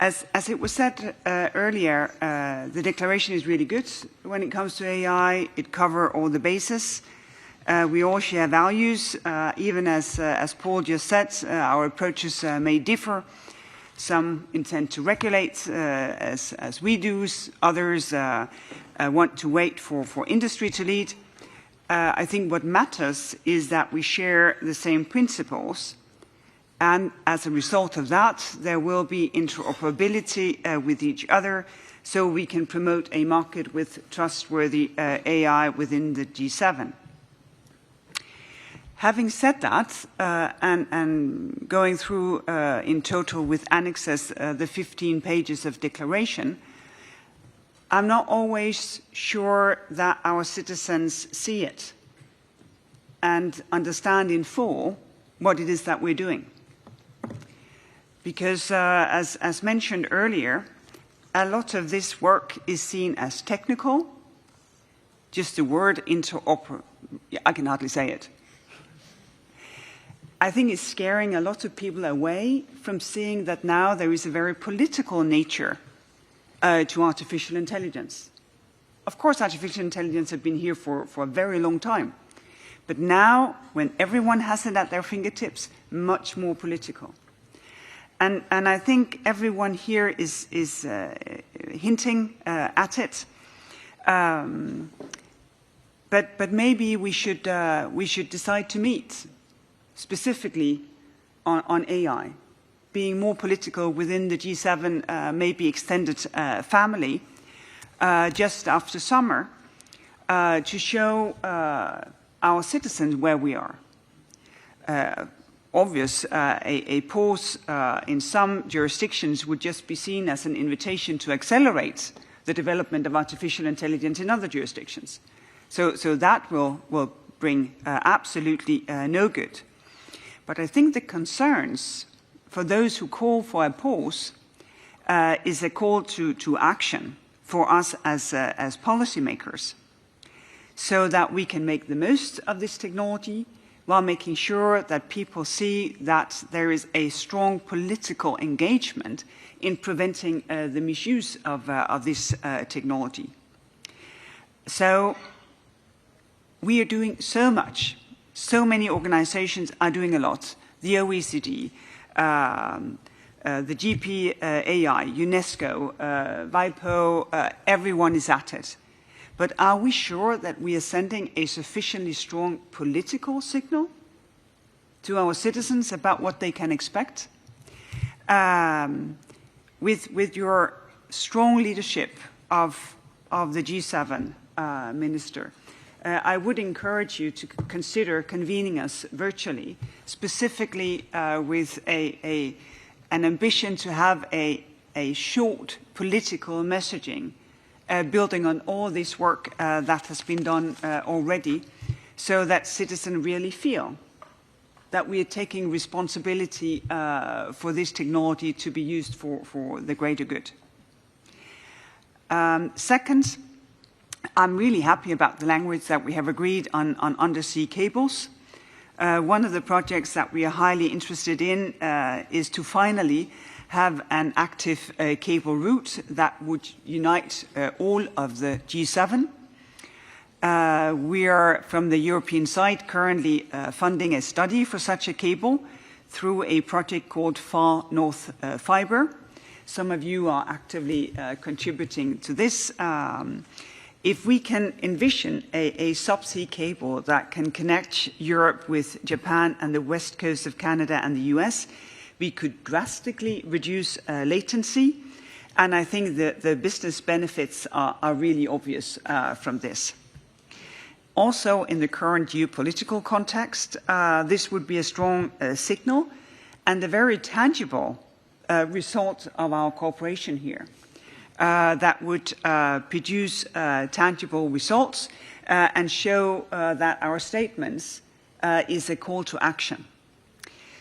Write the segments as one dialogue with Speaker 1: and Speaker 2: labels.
Speaker 1: As it was said earlier, the declaration is really good when it comes to AI. It covers all the bases. We all share values, even as Paul just said, our approaches may differ. Some intend to regulate, as we do. Others want to wait for industry to lead. I think what matters is that we share the same principles, and as a result of that, there will be interoperability with each other, so we can promote a market with trustworthy AI within the G7. Having said that, and going through in total with annexes the 15 pages of declaration, I'm not always sure that our citizens see it and understand in full what it is that we're doing. Because as mentioned earlier, a lot of this work is seen as technical. Just the word I can hardly say it. I think it's scaring a lot of people away from seeing that now there is a very political nature to artificial intelligence. Of course, artificial intelligence has been here for a very long time. But now, when everyone has it at their fingertips, much more political. And I think everyone here is hinting at it. But maybe we should decide to meet specifically on AI, being more political within the G7, maybe extended family, just after summer, to show our citizens where we are. A pause in some jurisdictions would just be seen as an invitation to accelerate the development of artificial intelligence in other jurisdictions. So that will bring absolutely no good. But I think the concerns for those who call for a pause is a call to action for us as policymakers, so that we can make the most of this technology while making sure that people see that there is a strong political engagement in preventing the misuse of this technology. So we are doing so much. So many organizations are doing a lot. The OECD, the GPAI, UNESCO, WIPO, everyone is at it. But are we sure that we are sending a sufficiently strong political signal to our citizens about what they can expect? With your strong leadership of the G7, Minister, I would encourage you to consider convening us virtually, specifically with an ambition to have a short political messaging, building on all this work that has been done already, so that citizens really feel that we are taking responsibility for this technology to be used for the greater good. Second, I'm really happy about the language that we have agreed on undersea cables. One of the projects that we are highly interested in is to finally have an active cable route that would unite all of the G7. We are, from the European side, currently funding a study for such a cable through a project called Far North Fiber. Some of you are actively contributing to this. If we can envision a subsea cable that can connect Europe with Japan and the west coast of Canada and the US, we could drastically reduce latency. And I think the business benefits are really obvious from this. Also, in the current geopolitical context, this would be a strong signal and a very tangible result of our cooperation here. That would produce tangible results and show that our statements is a call to action.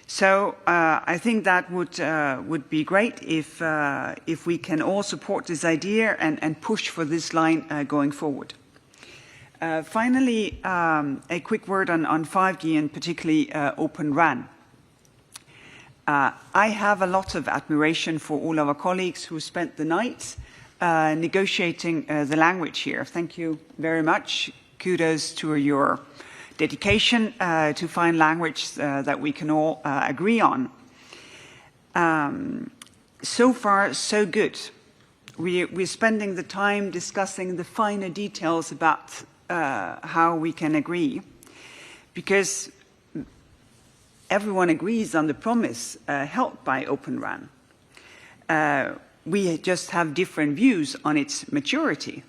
Speaker 1: So I think that would be great if we can all support this idea and push for this line going forward. Finally, a quick word on 5G and particularly Open RAN. I have a lot of admiration for all of our colleagues who spent the night negotiating the language here. Thank you very much. Kudos to your dedication to find language that we can all agree on. So far, so good. We're spending the time discussing the finer details about how we can agree, because everyone agrees on the promise held by Open RAN. We just have different views on its maturity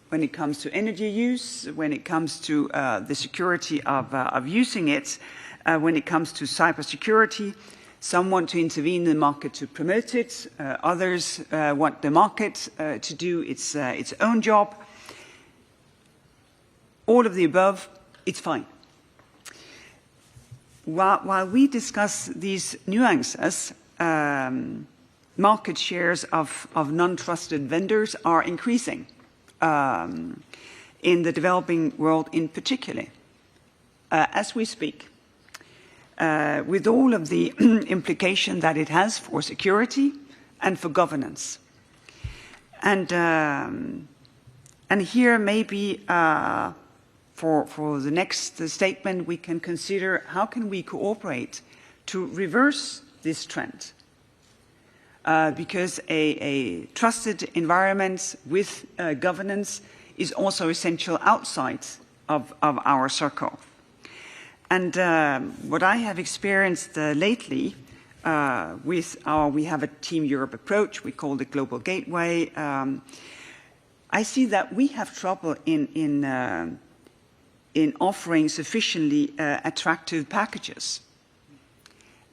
Speaker 1: when it comes to energy use, when it comes to the security of using it, when it comes to cybersecurity. Some want to intervene in the market to promote it. Others want the market to do its own job. All of the above, it's fine. While we discuss these nuances, market shares of non-trusted vendors are increasing in the developing world in particular, as we speak, with all of the implication that it has for security and for governance. And here maybe for the next statement we can consider how can we cooperate to reverse this trend. Because a trusted environment with governance is also essential outside of our circle. And what I have experienced lately we have a Team Europe approach, we call it Global Gateway. I see that we have trouble in offering sufficiently attractive packages.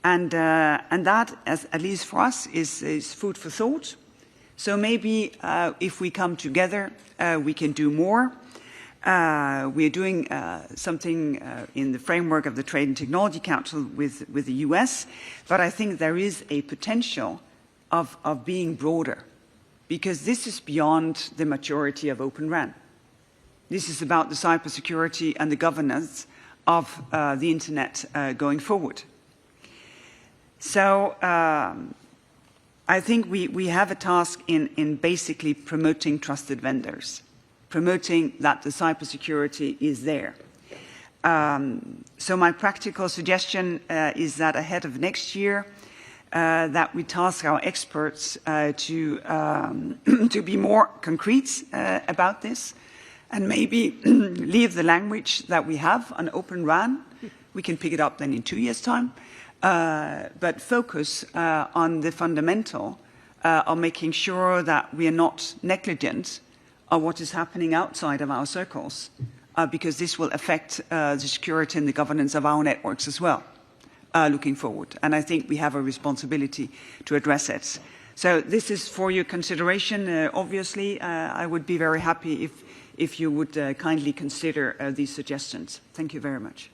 Speaker 1: And that, at least for us, is food for thought. So maybe if we come together, we can do more. We are doing something in the framework of the Trade and Technology Council with the US, but I think there is a potential of being broader, because this is beyond the maturity of Open RAN. This is about the cybersecurity and the governance of the internet going forward. So I think we have a task in basically promoting trusted vendors, promoting that the cybersecurity is there. So my practical suggestion is that ahead of next year, that we task our experts to be more concrete about this, and maybe leave the language that we have on Open RAN. We can pick it up then in 2 years' time. But focus on the fundamental of making sure that we are not negligent of what is happening outside of our circles, because this will affect the security and the governance of our networks as well, looking forward. And I think we have a responsibility to address it. So this is for your consideration. Obviously, I would be very happy if you would kindly consider these suggestions. Thank you very much.